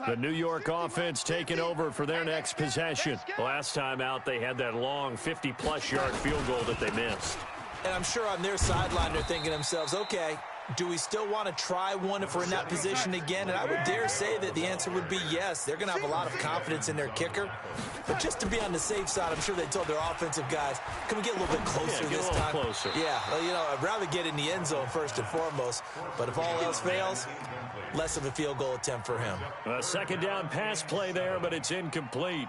The New York offense taking over for their next possession. Last time out, they had that long 50-plus yard field goal that they missed. And I'm sure on their sideline they're thinking to themselves, okay, do we still want to try one if we're in that position again? And I would dare say that the answer would be yes. They're going to have a lot of confidence in their kicker. But just to be on the safe side, I'm sure they told their offensive guys, can we get a little bit closer this time? Closer. Yeah, well, you know, I'd rather get in the end zone first and foremost. But if all else fails, less of a field goal attempt for him. A second down pass play there, but it's incomplete.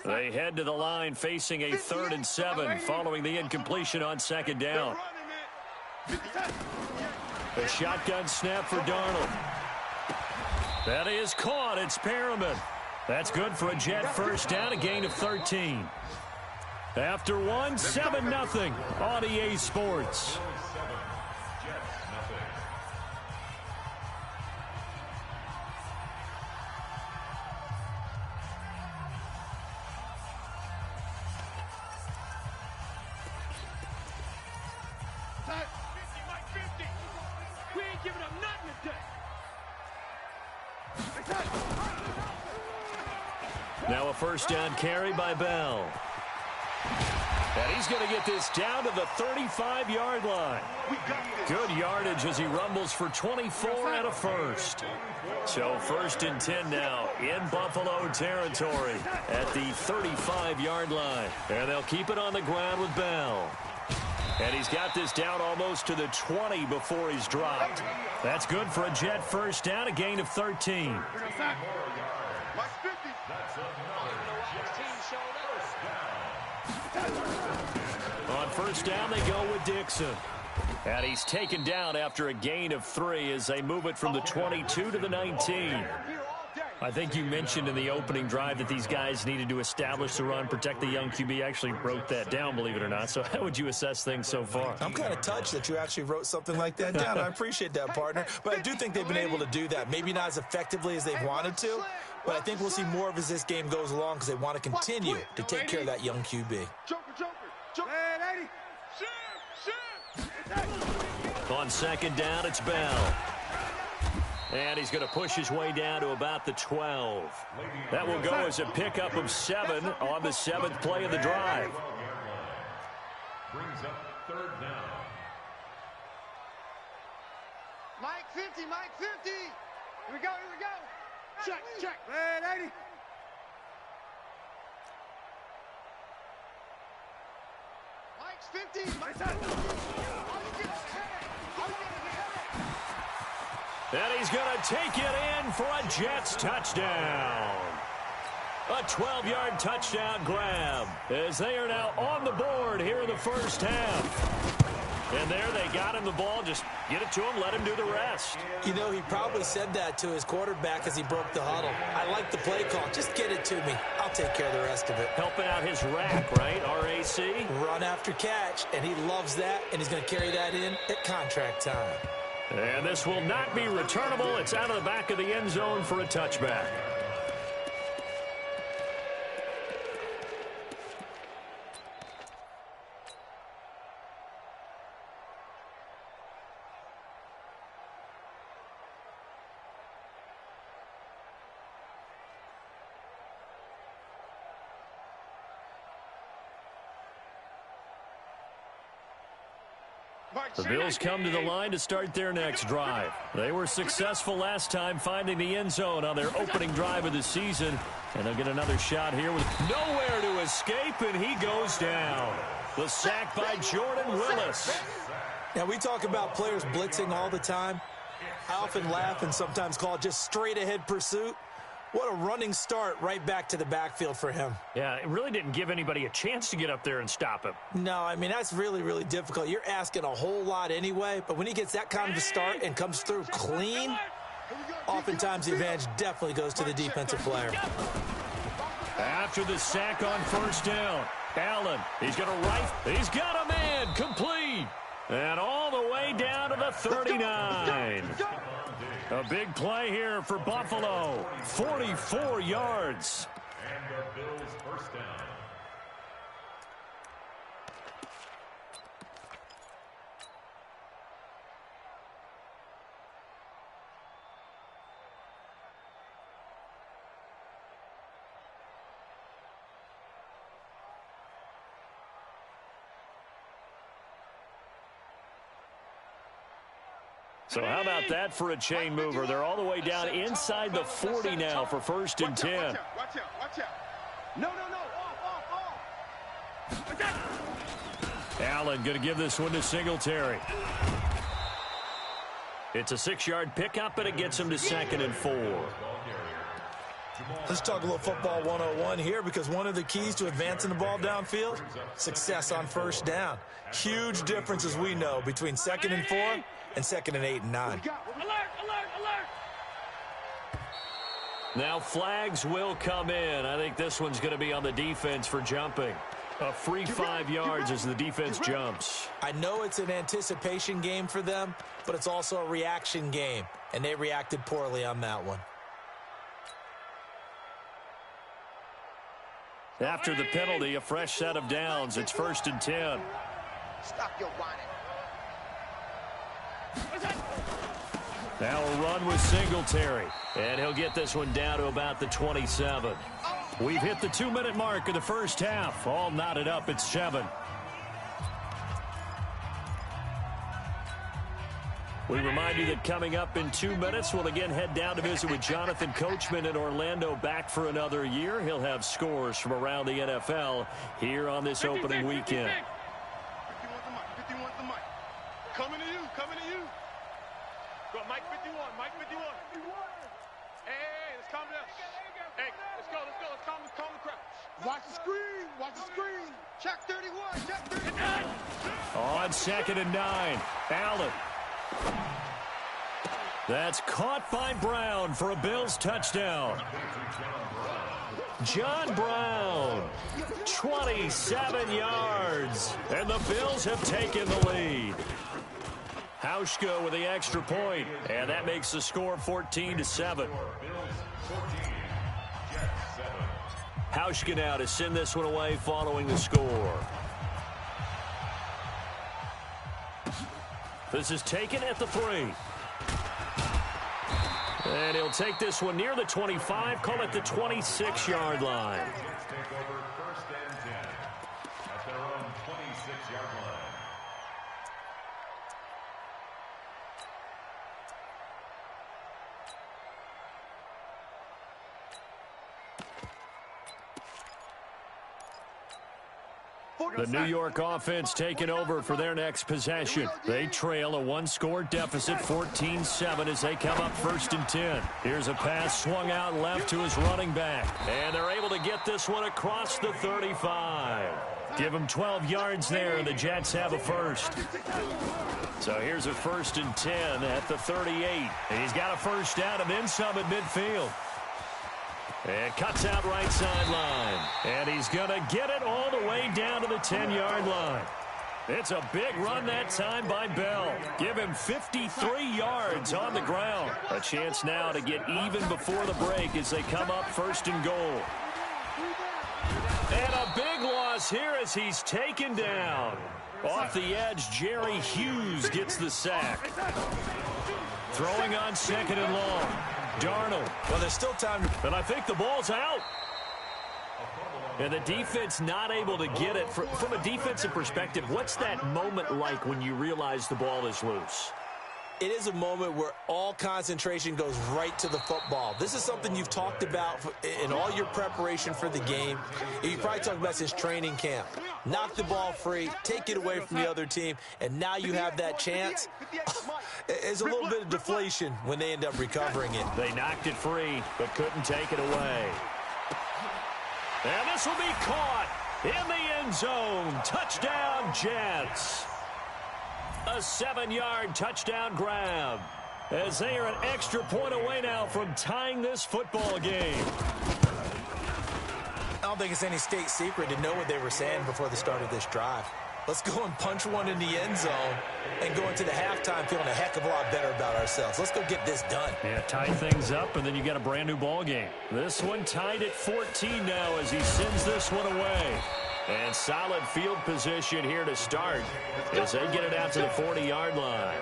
They head to the line facing a 3rd and 7 following the incompletion on second down. The shotgun snap for Darnold. That is caught. It's Perriman. That's good for a Jet first down, a gain of 13. After one, 7-0 on EA Sports. Now a first down carry by Bell. And he's going to get this down to the 35-yard line. Good yardage as he rumbles for 24 and a first. So 1st and 10 now in Buffalo territory at the 35-yard line. And they'll keep it on the ground with Bell. And he's got this down almost to the 20 before he's dropped. That's good for a Jet first down, a gain of 13. On first down, they go with Dixon. And he's taken down after a gain of 3 as they move it from the 22 to the 19. I think you mentioned in the opening drive that these guys needed to establish the run, protect the young QB. I actually wrote that down, believe it or not. So how would you assess things so far? I'm kind of touched that you actually wrote something like that down. I appreciate that, partner. But I do think they've been able to do that. Maybe not as effectively as they've wanted to, but I think we'll see more of as this game goes along because they want to continue to take care of that young QB. On second down, it's Bell. And he's going to push his way down to about the 12. That will go as a pickup of 7 on the 7th play of the drive. Brings up 3rd down. Mike 50, Mike 50. Here we go, here we go. Check, check. Red 80. Mike's 50. Mike's 50. And he's going to take it in for a Jets touchdown. A 12-yard touchdown grab as they are now on the board here in the first half. And there they got him the ball. Just get it to him, let him do the rest. You know, he probably said that to his quarterback as he broke the huddle. I like the play call. Just get it to me. I'll take care of the rest of it. Helping out his rack, right? RAC? Run after catch, and he loves that, and he's going to carry that in at contract time. And this will not be returnable. It's out of the back of the end zone for a touchback. The Bills come to the line to start their next drive. They were successful last time finding the end zone on their opening drive of the season. And they'll get another shot here with nowhere to escape, and he goes down. The sack by Jordan Willis. Now, we talk about players blitzing all the time. I often laugh and sometimes call it just straight-ahead pursuit. What a running start right back to the backfield for him. Yeah, it really didn't give anybody a chance to get up there and stop him. No, I mean, that's really, really difficult. You're asking a whole lot anyway, but when he gets that kind of a start and comes through clean, oftentimes the advantage definitely goes to the defensive player. After the sack on first down, Allen, he's going to he's got a man, complete. And all the way down to the 39. A big play here for Buffalo. 44 yards. And the Bills first down. So how about that for a chain mover? They're all the way down inside the 40 now for 1st and 10. Watch out. No. Off. Allen going to give this one to Singletary. It's a 6-yard pickup, and it gets him to 2nd and 4. Let's talk a little football 101 here, because one of the keys to advancing the ball downfield, success on 1st down. Huge difference, as we know, between 2nd and 4 and 2nd and 8 and 9. Alert. Now flags will come in. I think this one's going to be on the defense for jumping. A free 5 yards as the defense jumps. I know it's an anticipation game for them, but it's also a reaction game, and they reacted poorly on that one. After the penalty, a fresh set of downs. It's 1st and 10. Stop your whining. Now a run with Singletary, and he'll get this one down to about the 27. We've hit the 2-minute mark of the first half. All knotted up at 7. We remind you that coming up in 2 minutes, we'll again head down to visit with Jonathan Coachman in Orlando, back for another year. He'll have scores from around the NFL here on this opening weekend. 51 the mic. Coming to you. Go, Mike 51. Hey, let's calm down. Hey, let's go. Let's calm the crowd. Watch the screen. Check 31. On 2nd and 9, Allen. That's caught by Brown for a Bills touchdown. John Brown, 27 yards, and the Bills have taken the lead. Hauschka with the extra point, and that makes the score 14-7. Hauschka now to send this one away following the score. This is taken at the 3. And he'll take this one near the 25, call it the 26-yard line. Take over 1st and 10 at their own 26-yard line. The New York offense taking over for their next possession. They trail a 1-score deficit, 14-7, as they come up 1st and 10. Here's a pass swung out left to his running back. And they're able to get this one across the 35. Give them 12 yards there, and the Jets have a first. So here's a 1st and 10 at the 38. And he's got a first down and then some at midfield. And cuts out right sideline. And he's going to get it all the way down to the 10-yard line. It's a big run that time by Bell. Give him 53 yards on the ground. A chance now to get even before the break as they come up 1st and goal. And a big loss here as he's taken down. Off the edge, Jerry Hughes gets the sack. Throwing on 2nd and long. Darnold. Well, there's still time. And I think the ball's out. And the defense not able to get it. From a defensive perspective, what's that moment like when you realize the ball is loose? It is a moment where all concentration goes right to the football. This is something you've talked about in all your preparation for the game. You probably talked about since training camp. Knock the ball free, take it away from the other team, and now you have that chance. There's a little bit of deflation when they end up recovering it. They knocked it free, but couldn't take it away. And this will be caught in the end zone. Touchdown, Jets. A 7-yard touchdown grab as they are an extra point away now from tying this football game. I don't think it's any state secret to know what they were saying before the start of this drive. Let's go and punch one in the end zone and go into the halftime feeling a heck of a lot better about ourselves. Let's go get this done. Yeah, tie things up, and then you got a brand-new ball game. This one tied at 14 now as he sends this one away. And solid field position here to start as they get it out to the 40-yard line.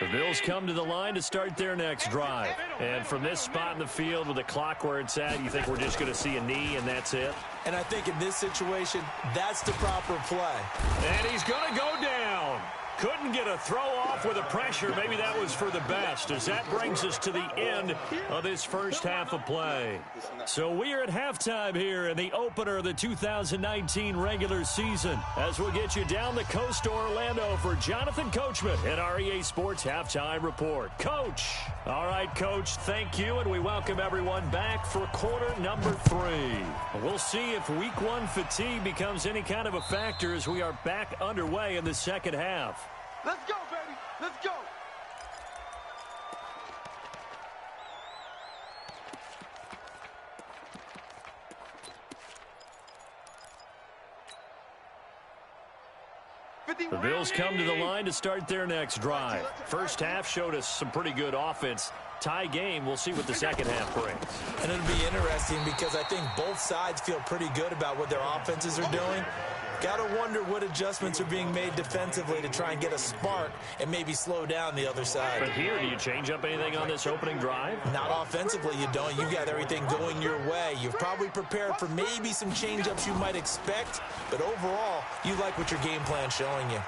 The Bills come to the line to start their next drive. And from this spot in the field with the clock where it's at, you think we're just going to see a knee and that's it? And I think in this situation, that's the proper play. And he's going to go down. Couldn't get a throw off with the pressure. Maybe that was for the best, as that brings us to the end of this first half of play. So we are at halftime here in the opener of the 2019 regular season, as we'll get you down the coast to Orlando for Jonathan Coachman and our EA Sports Halftime Report. Coach. All right, Coach, thank you, and we welcome everyone back for quarter number 3. We'll see if week 1 fatigue becomes any kind of a factor as we are back underway in the second half. Let's go, baby. Let's go. The Bills come to the line to start their next drive. First half showed us some pretty good offense. Tie game, we'll see what the second half brings. And it'll be interesting because I think both sides feel pretty good about what their offenses are doing. Got to wonder what adjustments are being made defensively to try and get a spark and maybe slow down the other side. But here, do you change up anything on this opening drive? Not offensively, you don't. You got everything going your way. You've probably prepared for maybe some change-ups you might expect, but overall, you like what your game plan's showing you.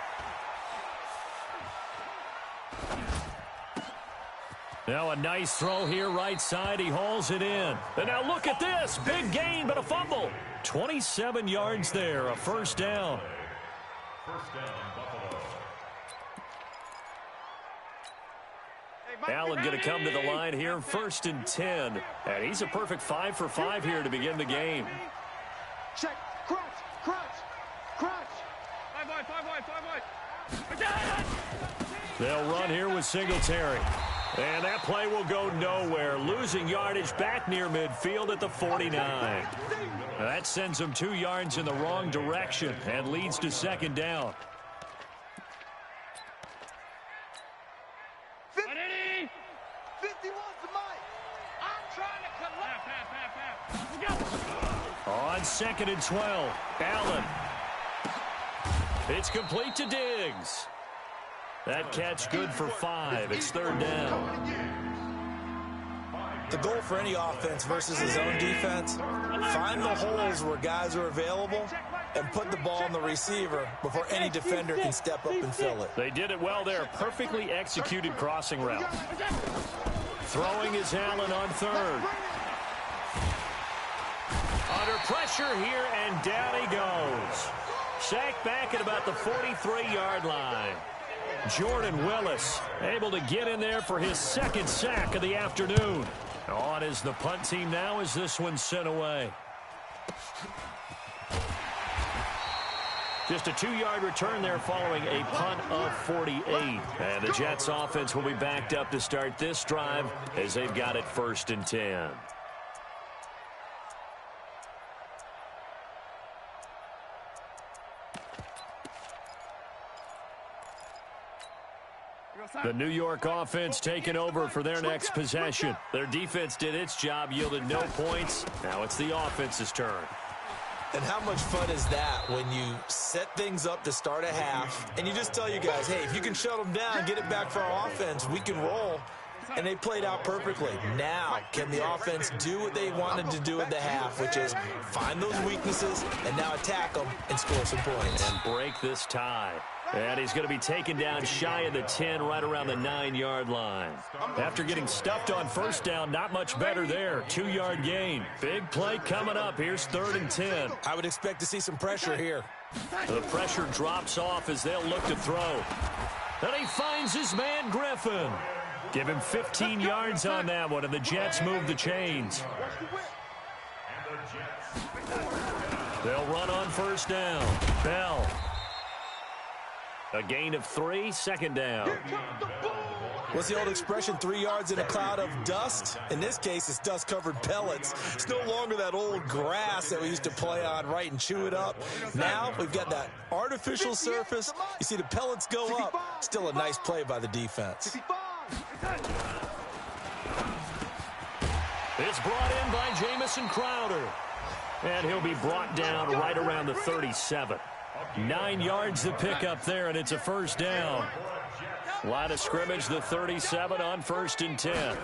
Now a nice throw here right side. He hauls it in. And now look at this. Big gain, but a fumble. 27 yards there, a first down. First down, Buffalo. Allen going to come to the line here, 1st and 10. And he's a perfect 5 for 5 here to begin the game. Check. Crunch. Crunch. Crunch. 5 wide. 5 wide. They'll run here with Singletary. And that play will go nowhere. Losing yardage back near midfield at the 49. That sends them 2 yards in the wrong direction and leads to second down. 51's the mic. I'm trying to collect. On 2nd and 12, Allen. It's complete to Diggs. That catch good for 5. It's 3rd down. The goal for any offense versus his own defense, find the holes where guys are available and put the ball on the receiver before any defender can step up and fill it. They did it well there. Perfectly executed crossing route. Throwing is Allen on 3rd. Under pressure here, and down he goes. Sacked back at about the 43-yard line. Jordan Willis able to get in there for his 2nd sack of the afternoon. On is the punt team now as this one's sent away. Just a 2-yard return there following a punt of 48. And the Jets offense will be backed up to start this drive as they've got it 1st and 10. The New York offense taking over for their next possession. Their defense did its job, yielded no points. Now it's the offense's turn. And how much fun is that when you set things up to start a half and you just tell you guys, hey, if you can shut them down, get it back for our offense, we can roll. And they played out perfectly. Now, can the offense do what they wanted to do at the half, which is find those weaknesses and now attack them and score some points. And break this tie. And he's going to be taken down shy of the 10, right around the 9-yard line. After getting stuffed on 1st down, not much better there. 2-yard gain. Big play coming up. Here's 3rd and 10. I would expect to see some pressure here. The pressure drops off as they'll look to throw. And he finds his man Griffin. Give him 15 yards on that one, and the Jets move the chains. They'll run on 1st down. Bell. A gain of 3, second down. What's the old expression, 3 yards in a cloud of dust? In this case, it's dust-covered pellets. It's no longer that old grass that we used to play on, right, and chew it up. Now we've got that artificial surface. You see the pellets go up. Still a nice play by the defense. It's brought in by Jamison Crowder. And he'll be brought down right around the 37. 9 yards to pick up there, and it's a first down. Line of scrimmage, the 37 on 1st and 10.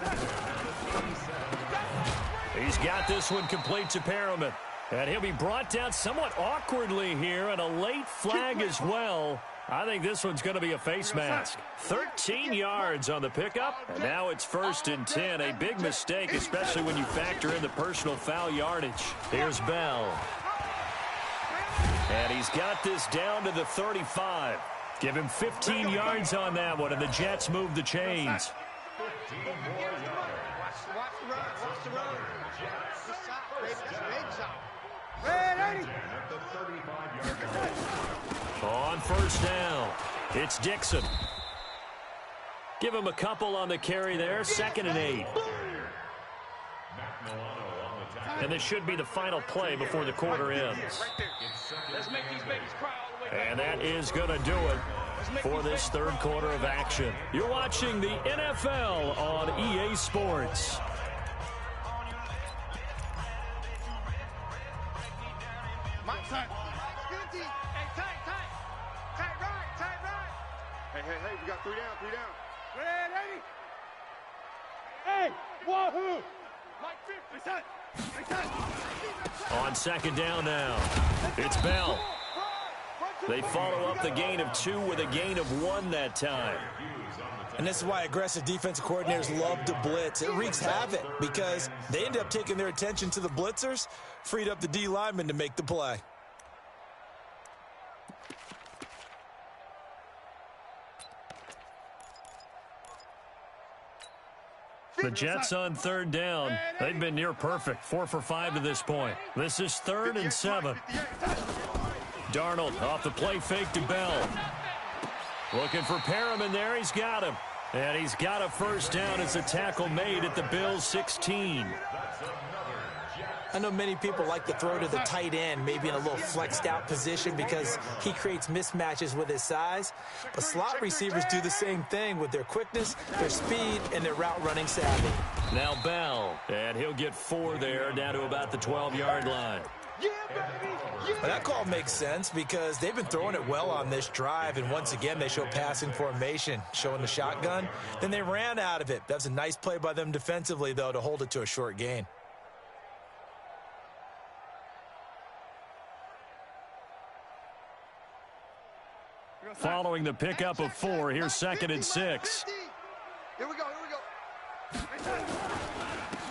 He's got this one complete to Perriman. And he'll be brought down somewhat awkwardly here, and a late flag as well. I think this one's going to be a face mask. 13 yards on the pickup, and now it's 1st and 10. A big mistake, especially when you factor in the personal foul yardage. Here's Bell. And he's got this down to the 35. Give him 15 yards on that one, and the Jets move the chains. On 1st down, it's Dixon. Give him a couple on the carry there, 2nd and 8. And this should be the final play before the quarter ends. And that is going to do it for this 3rd quarter of action. You're watching the NFL on EA Sports. Hey, we got 3 down, 3 down. Ready? Hey, wahoo! On 2nd down now, it's Bell. They follow up the gain of 2 with a gain of 1 that time. And this is why aggressive defensive coordinators love to blitz. It wreaks havoc because they end up taking their attention to the blitzers, freed up the D lineman to make the play. The Jets on 3rd down. They've been near perfect, 4 for 5 to this point. This is 3rd and 7. Darnold off the play fake to Bell. Looking for Perriman there. He's got him. And he's got a first down. It's a tackle made at the Bills' 16. I know many people like to throw to the tight end, maybe in a little flexed out position because he creates mismatches with his size. But slot receivers do the same thing with their quickness, their speed, and their route running savvy. Now Bell, and he'll get 4 there, down to about the 12-yard line. Well, that call makes sense because they've been throwing it well on this drive, and once again they show passing formation, showing the shotgun. Then they ran out of it. That's a nice play by them defensively, though, to hold it to a short gain. Following the pickup of 4, here's 2nd and 6. Here we go.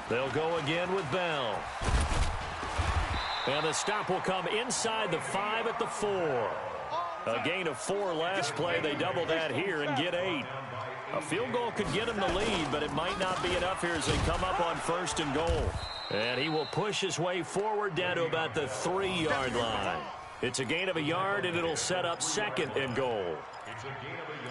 They'll go again with Bell. And the stop will come inside the 5 at the 4. A gain of 4 last play. They double that here and get 8. A field goal could get him the lead, but it might not be enough here as they come up on 1st and goal. And he will push his way forward down to about the 3-yard line. It's a gain of a yard, and it'll set up 2nd and goal.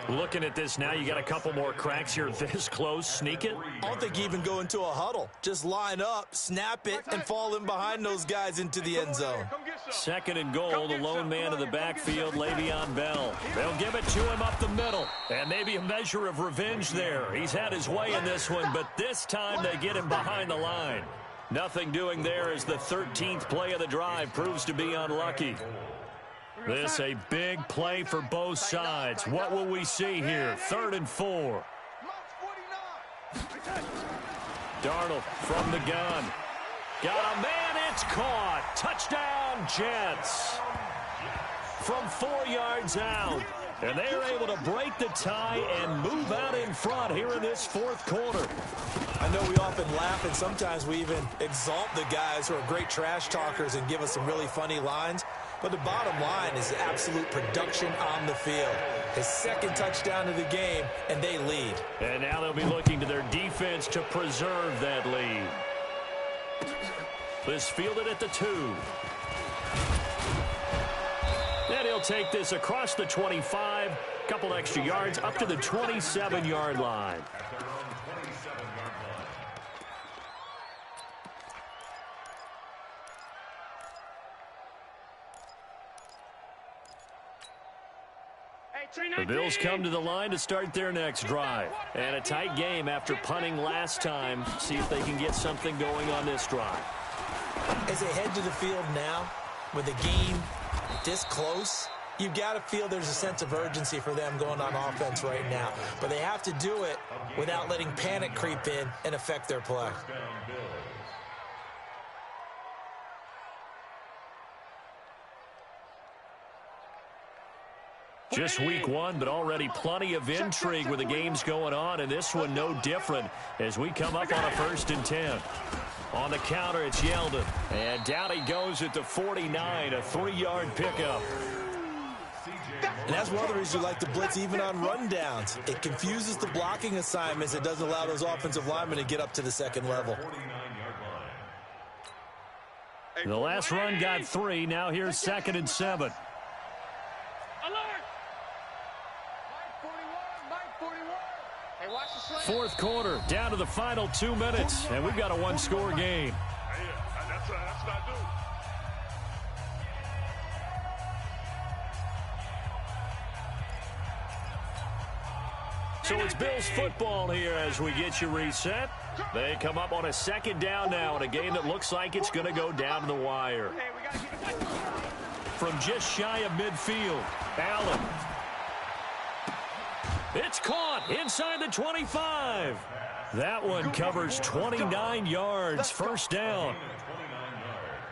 Looking at this now, you got a couple more cracks here this close. Sneak it? I don't think you even go into a huddle. Just line up, snap it, and fall in behind those guys into the end zone. 2nd and goal, the lone man in the backfield, Le'Veon Bell. They'll give it to him up the middle, and maybe a measure of revenge there. He's had his way in this one, but this time they get him behind the line. Nothing doing there as the 13th play of the drive proves to be unlucky. This a big play for both sides. What will we see here? 3rd and 4. Darnold from the gun. Got a man, it's caught. Touchdown, Jets. From 4 yards out. And they are able to break the tie and move out in front here in this 4th quarter. I know we often laugh, and sometimes we even exalt the guys who are great trash talkers and give us some really funny lines. But the bottom line is absolute production on the field. His 2nd touchdown of the game, and they lead. And now they'll be looking to their defense to preserve that lead. This fielded at the 2. And he'll take this across the 25, a couple extra yards up to the 27-yard line. The Bills come to the line to start their next drive. And a tight game after punting last time. See if they can get something going on this drive. As they head to the field now, with a game this close, you've got to feel there's a sense of urgency for them going on offense right now. But they have to do it without letting panic creep in and affect their play. Just week one, but already plenty of intrigue with the games going on, and this one no different as we come up on a 1st and 10. On the counter, it's Yeldon. And down he goes at the 49, a 3-yard pickup. And that's one of the reasons you like to blitz even on rundowns. It confuses the blocking assignments. It doesn't allow those offensive linemen to get up to the second level. The last run got 3. Now here's 2nd and 7. Fourth quarter, down to the final 2 minutes, and we've got a 1-score game. That's what I do. So it's Bills football here as we get you reset. They come up on a 2nd down now in a game that looks like it's going to go down to the wire. From just shy of midfield, Allen. It's caught inside the 25. That one covers 29 yards, 1st down.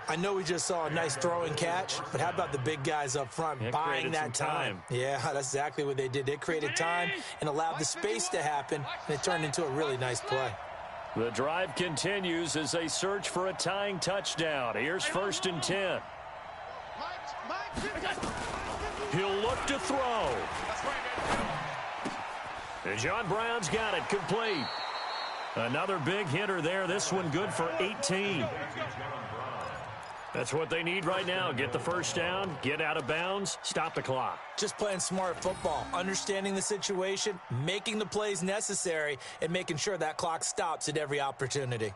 I know we just saw a nice throwing catch, but how about the big guys up front buying that time? Yeah, that's exactly what they did. They created time and allowed the space to happen, and it turned into a really nice play. The drive continues as they search for a tying touchdown. Here's 1st and 10. He'll look to throw. And John Brown's got it complete. Another big hitter there. This one good for 18. That's what they need right now. Get the 1st down, get out of bounds, stop the clock. Just playing smart football, understanding the situation, making the plays necessary, and making sure that clock stops at every opportunity.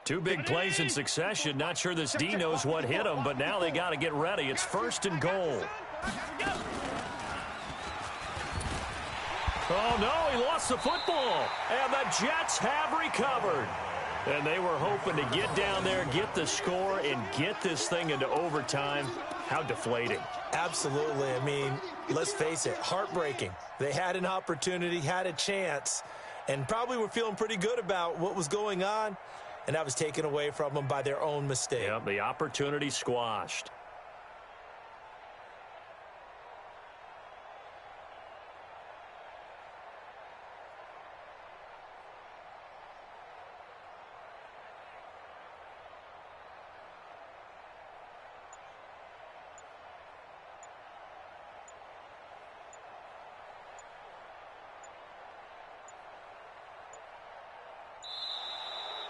Two big plays in succession. Not sure this D knows what hit him, but now they got to get ready. It's 1st and goal. Oh, no, he lost the football. And the Jets have recovered. And they were hoping to get down there, get the score, and get this thing into overtime. How deflating. Absolutely. I mean, let's face it, heartbreaking. They had an opportunity, had a chance, and probably were feeling pretty good about what was going on. And that was taken away from them by their own mistake. Yep, the opportunity squashed.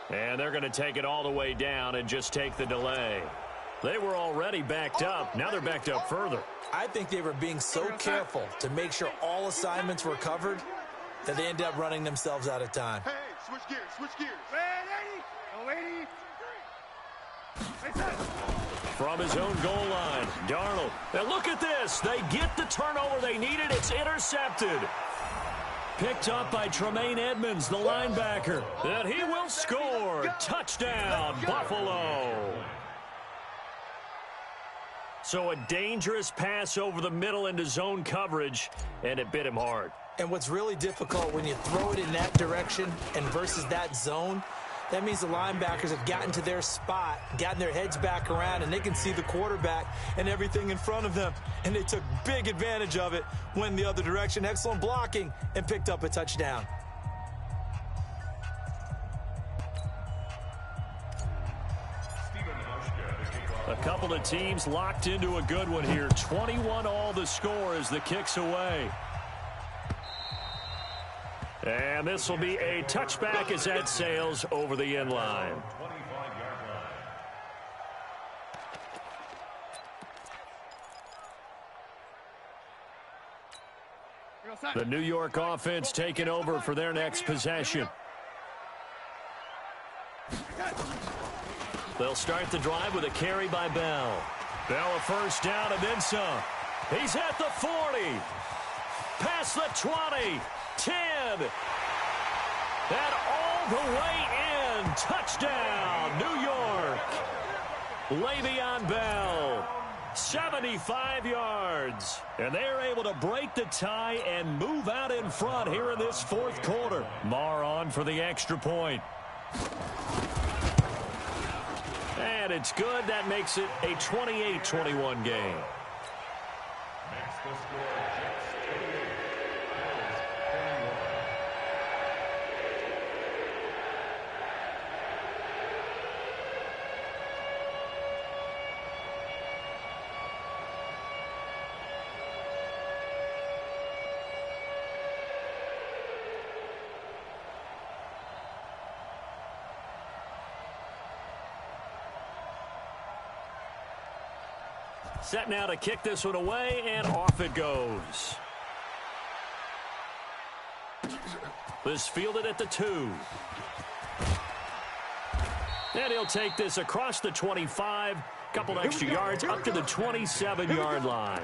And they're going to take it all the way down and just take the delay. They were already backed up. Now they're backed up further. I think they were being so careful to make sure all assignments were covered that they ended up running themselves out of time. Hey, switch gears, switch gears. From his own goal line, Darnold. And look at this. They get the turnover they needed. It's intercepted. Picked up by Tremaine Edmonds, the linebacker. And he will score. Touchdown, Buffalo. So a dangerous pass over the middle into zone coverage, and it bit him hard. And what's really difficult when you throw it in that direction and versus that zone, that means the linebackers have gotten to their spot, gotten their heads back around, and they can see the quarterback and everything in front of them. And they took big advantage of it, went the other direction, excellent blocking, and picked up a touchdown. A couple of teams locked into a good one here. 21-all the score as the kick's away. And this will be a touchback as that sails over the end line. The New York offense taking over for their next possession. They'll start the drive with a carry by Bell. Bell a first down and then some. He's at the 40. Past the 20. 10. And all the way in. Touchdown, New York. Le'Veon Bell. 75 yards. And they're able to break the tie and move out in front here in this fourth quarter. Marr on for the extra point. And it's good. That makes it a 28-21 game. Makes the score Jets 88, Bills 21. Set now to kick this one away, and off it goes. This fielded at the 2. And he'll take this across the 25. Couple extra yards up to the 27-yard line.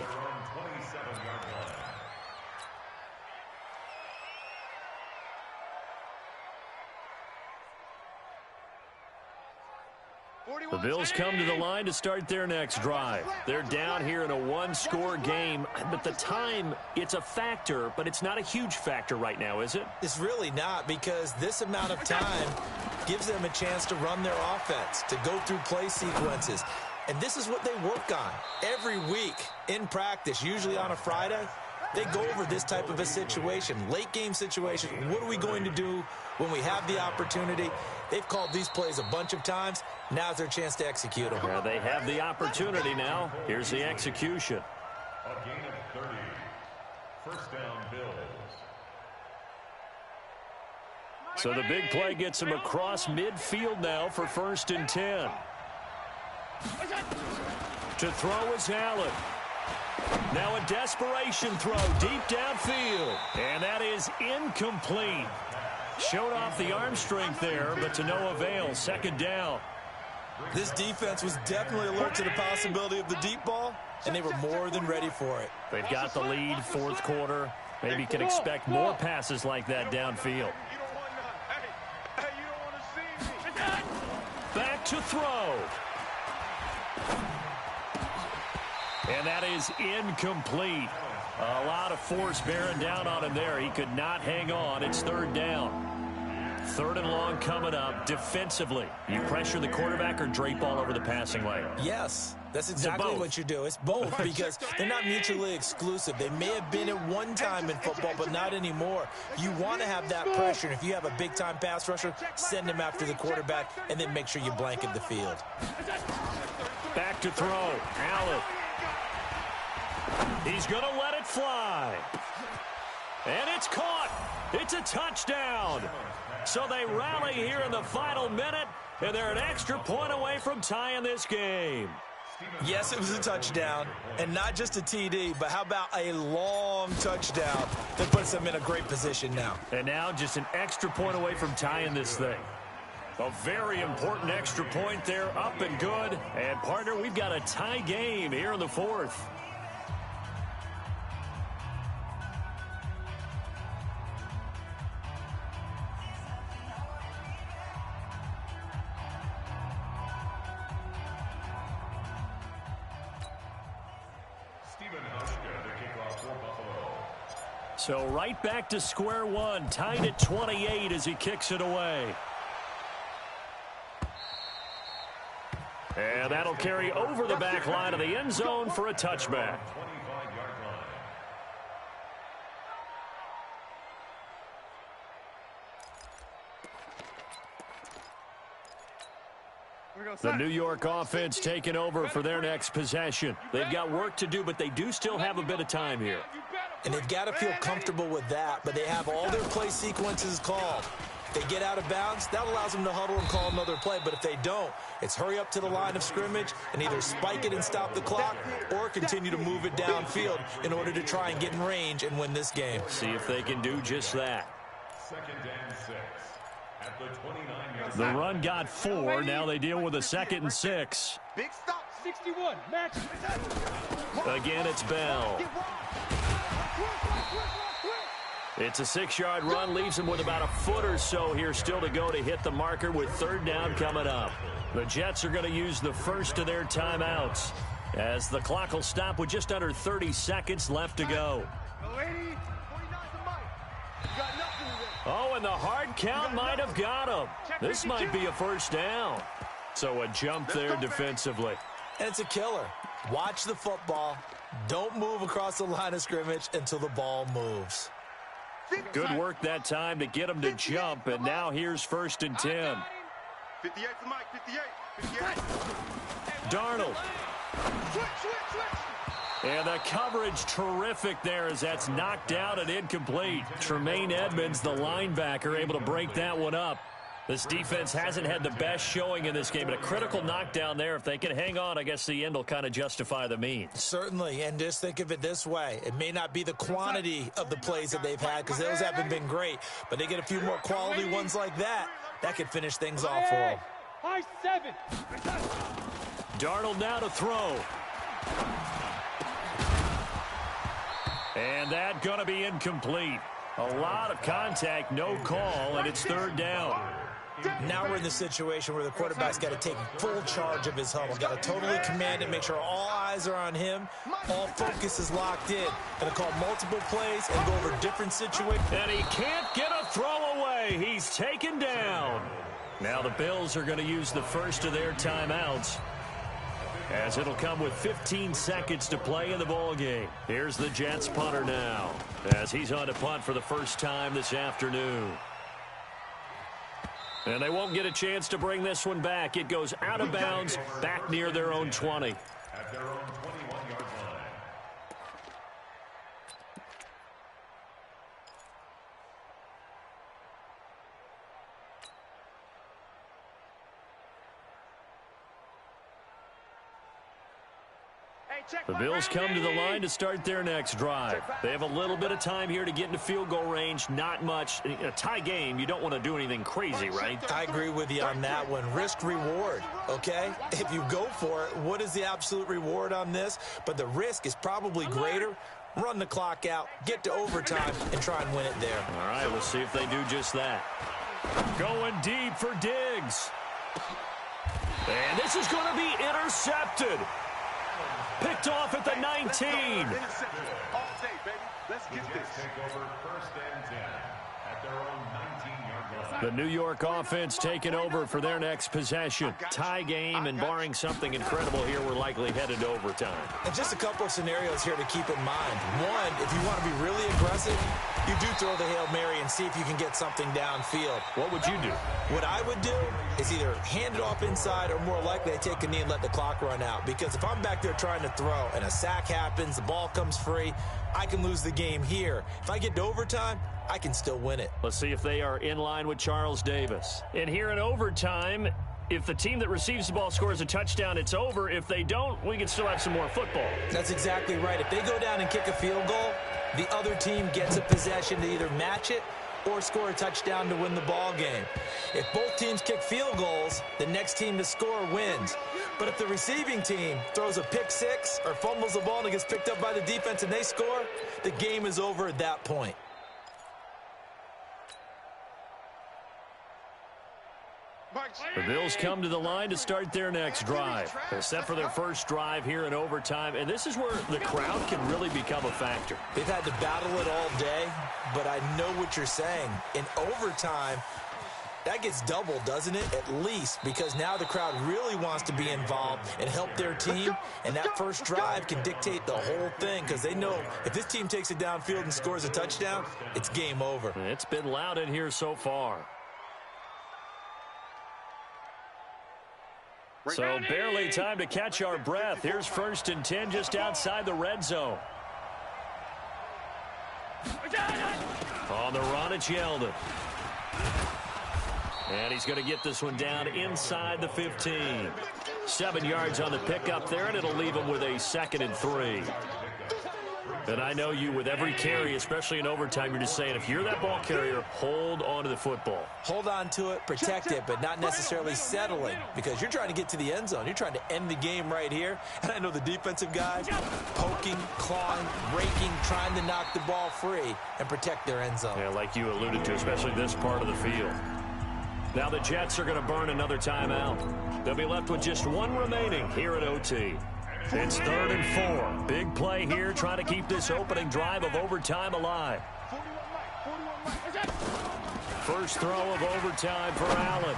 The Bills come to the line to start their next drive. They're down here in a one-score game, but the time, it's a factor, but it's not a huge factor right now, is it? It's really not, because this amount of time gives them a chance to run their offense, to go through play sequences. And this is what they work on every week in practice, usually on a Friday. They go over this type of a situation, late game situation. What are we going to do when we have the opportunity? They've called these plays a bunch of times. Now's their chance to execute them. Yeah, they have the opportunity now. Here's the execution. A gain of 30. First down, Bills. So the big play gets him across midfield now for 1st and 10. To throw is Allen. Now a desperation throw deep downfield. And that is incomplete. Showed off the arm strength there, but to no avail. 2nd down. This defense was definitely alert to the possibility of the deep ball, and they were more than ready for it. They've got the lead, 4th quarter. Maybe can expect more passes like that downfield. Back to throw. And that is incomplete. A lot of force bearing down on him there. He could not hang on. It's 3rd down. 3rd and long coming up. Defensively, you pressure the quarterback or drape all over the passing lane? Yes, that's exactly what you do. It's both, because they're not mutually exclusive. They may have been at one time in football, but not anymore. You want to have that pressure. And if you have a big-time pass rusher, send him after the quarterback, and then make sure you blanket the field. Back to throw. Allen. He's going to let it fly. And it's caught. It's a touchdown. So they rally here in the final minute, and they're an extra point away from tying this game. Yes, it was a touchdown, and not just a TD, but how about a long touchdown that puts them in a great position now. And now just an extra point away from tying this thing. A very important extra point there, up and good. And, partner, we've got a tie game here in the 4th. So right back to square one, tied at 28 as he kicks it away. And that'll carry over the back line of the end zone for a touchback. The New York offense taking over for their next possession. They've got work to do, but they do still have a bit of time here. And they've got to feel comfortable with that, but they have all their play sequences called. If they get out of bounds, that allows them to huddle and call another play. But if they don't, it's hurry up to the line of scrimmage and either spike it and stop the clock or continue to move it downfield in order to try and get in range and win this game. See if they can do just that. 2nd and 6 at the 29-yard The run got 4. Now they deal with a 2nd and 6. Big stop. 61. Match. Again, it's Bell. It's a 6-yard run, leaves him with about a foot or so here still to go to hit the marker with 3rd down coming up. The Jets are going to use the first of their timeouts as the clock will stop with just under 30 seconds left to go. Oh, and the hard count might have got him. This might be a 1st down. So a jump there defensively. And it's a killer. Watch the football. Don't move across the line of scrimmage until the ball moves. Good work that time to get him to jump, and now here's 1st and 10. 58 to Mike, 58. Darnold. And the coverage terrific there as that's knocked down and incomplete. Tremaine Edmonds, the linebacker, able to break that one up. This defense hasn't had the best showing in this game, but a critical knockdown there. If they can hang on, I guess the end will kind of justify the means. Certainly, and just think of it this way. It may not be the quantity of the plays that they've had because those haven't been great, but they get a few more quality ones like that. That could finish things off for them. High 7. Darnold now to throw. And that going to be incomplete. A lot of contact, no call, and it's 3rd down. Now we're in the situation where the quarterback's got to take full charge of his huddle. Got to totally command it, make sure all eyes are on him. All focus is locked in. Going to call multiple plays and go over different situations. And he can't get a throw away. He's taken down. Now the Bills are going to use the first of their timeouts, as it'll come with 15 seconds to play in the ballgame. Here's the Jets punter now, as he's on to punt for the first time this afternoon. And they won't get a chance to bring this one back. It goes out of bounds, back near their own 20. at their own 21-yard line. The Bills come to the line to start their next drive. They have a little bit of time here to get into field goal range. Not much. In a tie game, you don't want to do anything crazy, right? I agree with you on that one. Risk-reward, okay? If you go for it, what is the absolute reward on this? But the risk is probably greater. Run the clock out, get to overtime, and try and win it there. All right, we'll see if they do just that. Going deep for Diggs. And this is going to be intercepted. Picked off at the 19. All day, baby. Let's get this. Take over 1st and 10 at their own 19-yard line. The New York offense taking over for their next possession. Tie game, and barring something incredible here, we're likely headed to overtime. And just a couple of scenarios here to keep in mind. One, if you want to be really aggressive, you do throw the Hail Mary and see if you can get something downfield. What would you do? What I would do is either hand it off inside or more likely I take a knee and let the clock run out. Because if I'm back there trying to throw and a sack happens, the ball comes free, I can lose the game here. If I get to overtime, I can still win it. Let's see if they are in line with Charles Davis. And here in overtime, if the team that receives the ball scores a touchdown, it's over. If they don't, we can still have some more football. That's exactly right. If they go down and kick a field goal, the other team gets a possession to either match it or score a touchdown to win the ball game. If both teams kick field goals, the next team to score wins. But if the receiving team throws a pick six or fumbles the ball and it gets picked up by the defense and they score, the game is over at that point. The Bills come to the line to start their next drive. They're set for their first drive here in overtime, and this is where the crowd can really become a factor. They've had to battle it all day, but I know what you're saying. In overtime, that gets doubled, doesn't it? At least, because now the crowd really wants to be involved and help their team, and that first drive can dictate the whole thing because they know if this team takes it downfield and scores a touchdown, it's game over. It's been loud in here so far. So barely time to catch our breath. Here's 1st and 10 just outside the red zone. On the run, it's Yeldon. And he's going to get this one down inside the 15. 7 yards on the pickup there, and it'll leave him with a 2nd and 3. And I know you, with every carry, especially in overtime, you're just saying, if you're that ball carrier, hold on to the football. Hold on to it, protect it, but not necessarily settling, because you're trying to get to the end zone. You're trying to end the game right here. And I know the defensive guys poking, clawing, raking, trying to knock the ball free and protect their end zone. Yeah, like you alluded to, especially this part of the field. Now the Jets are going to burn another timeout. They'll be left with just 1 remaining here at OT. It's 3rd and 4. Big play here, trying to keep this opening drive of overtime alive. First throw of overtime for Allen.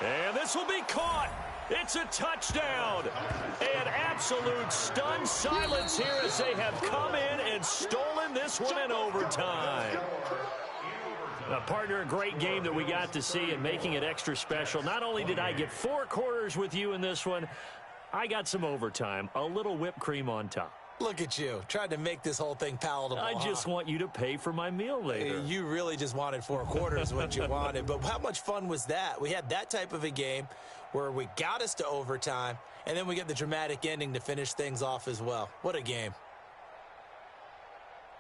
And this will be caught. It's a touchdown. An absolute stunned silence here as they have come in and stolen this one in overtime. Partner, a great game that we got to see, and making it extra special. Not only did I get 4 quarters with you in this one, I got some overtime, a little whipped cream on top. Look at you, trying to make this whole thing palatable. I just want you to pay for my meal later. You really just wanted 4 quarters, what you wanted. But how much fun was that? We had that type of a game where we got us to overtime, and then we get the dramatic ending to finish things off as well. What a game.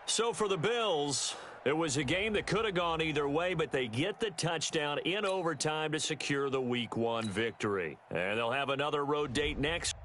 So for the Bills, it was a game that could have gone either way, but they get the touchdown in overtime to secure the Week 1 victory. And they'll have another road date next